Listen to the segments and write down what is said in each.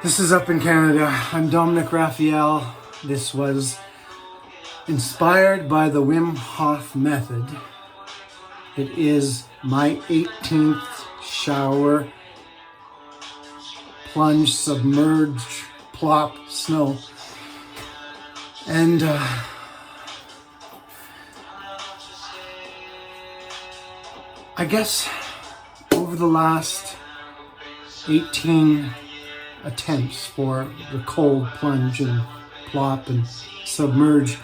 This is Up in Canada. I'm Dominic Raphael. This was inspired by the Wim Hof method. It is my 18th shower, plunge, submerged, plop, snow. And I guess over the last 18 attempts for the cold plunge and plop and submerge,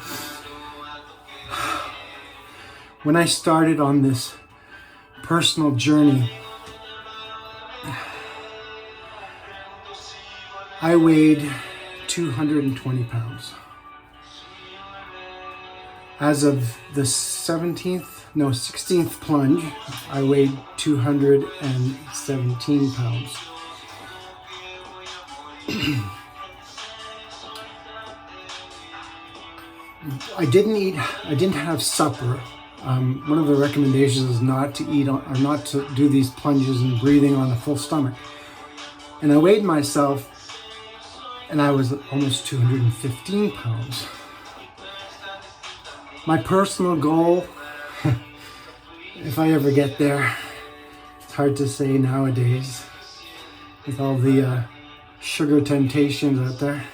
when I started on this personal journey, I weighed 220 pounds. As of the 16th plunge, I weighed 217 pounds. I didn't have supper. One of the recommendations is not to eat or not to do these plunges and breathing on a full stomach. And I weighed myself and I was almost 215 pounds. My personal goal, if I ever get there, it's hard to say nowadays with all the sugar temptations out there.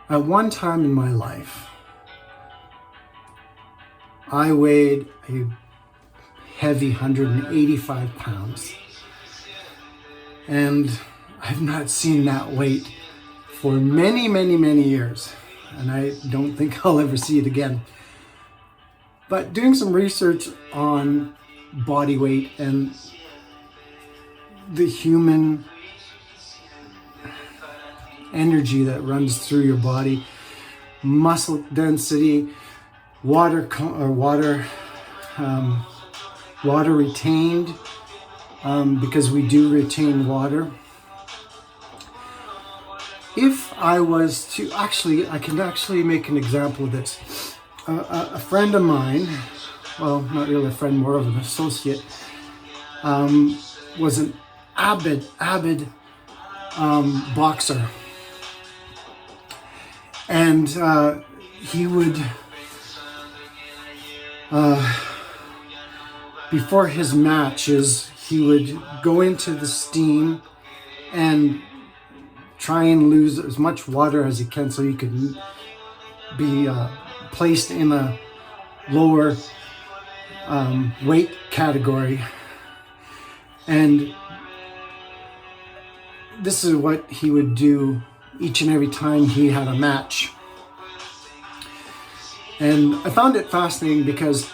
At one time in my life, I weighed a heavy 185 pounds. And I've not seen that weight for many, many, many years. And I don't think I'll ever see it again. But doing some research on body weight and the human energy that runs through your body, muscle density, water retained, because we do retain water. If I was to I can actually make an example of this. A friend of mine, well, not really a friend, more of an associate, was an avid boxer. And he would, before his matches, he would go into the steam and try and lose as much water as he can so he could be placed in a lower weight category. And this is what he would do each and every time he had a match. And I found it fascinating because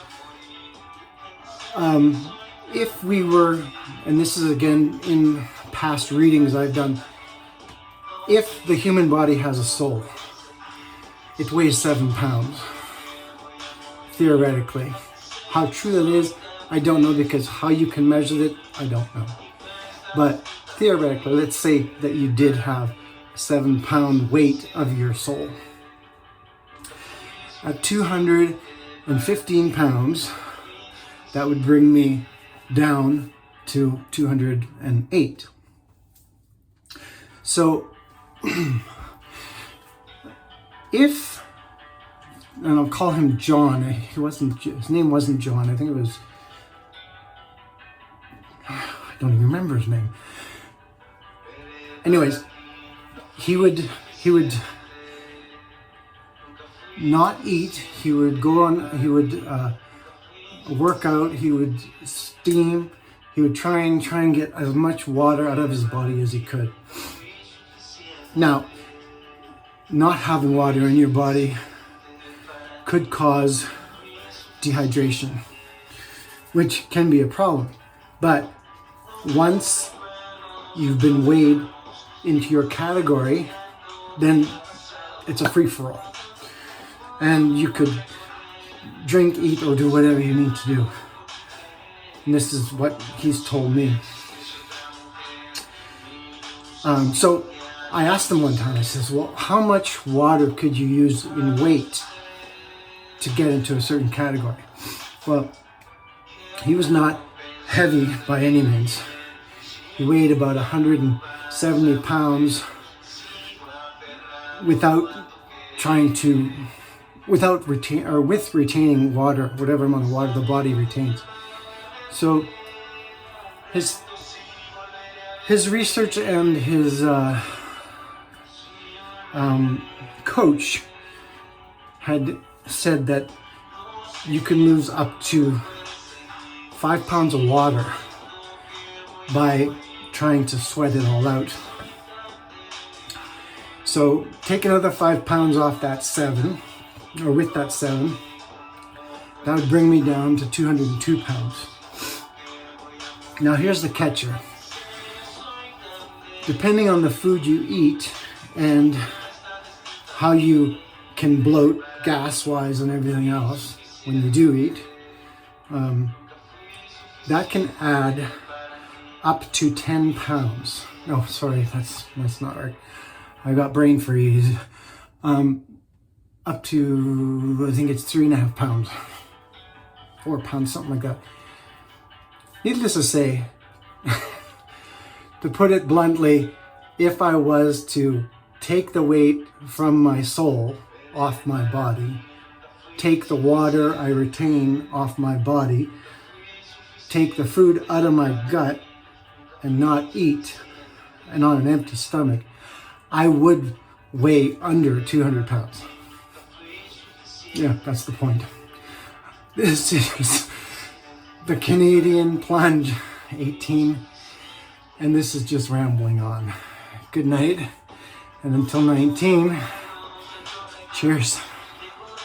if we were, and this is again in past readings I've done, if the human body has a soul, it weighs 7 pounds, theoretically. How true that is, I don't know, because how you can measure it, I don't know. But theoretically, let's say that you did have 7-pound weight of your soul. At 215 pounds, that would bring me down to 208. So, if, and I'll call him John, his name wasn't John, I think it was, I don't even remember his name. Anyways, he would not eat, he would go on, he would work out, he would steam, he would try and get as much water out of his body as he could. Now, not having water in your body could cause dehydration, which can be a problem. But once you've been weighed into your category, then it's a free-for-all. And you could drink, eat, or do whatever you need to do. And this is what he's told me. So I asked him one time, I says, well, how much water could you use in weight to get into a certain category? Well, he was not heavy by any means. He weighed about 170 pounds with retaining water, whatever amount of water the body retains. So his research and his coach had said that you can lose up to 5 pounds of water by trying to sweat it all out. So take another 5 pounds off that 7, or with that 7, that would bring me down to 202 pounds. Now here's the catcher. Depending on the food you eat and how you can bloat gas-wise and everything else when you do eat, that can add up to 10 pounds. No, sorry, that's not right. I got brain freeze. Up to, I think it's 3.5 pounds. 4 pounds, something like that. Needless to say, to put it bluntly, if I was to take the weight from my soul off my body, take the water I retain off my body, take the food out of my gut and not eat, and on an empty stomach, I would weigh under 200 pounds. Yeah, that's the point. This is the Canadian Plunge 18, and this is just rambling on. Good night, and until 19, cheers.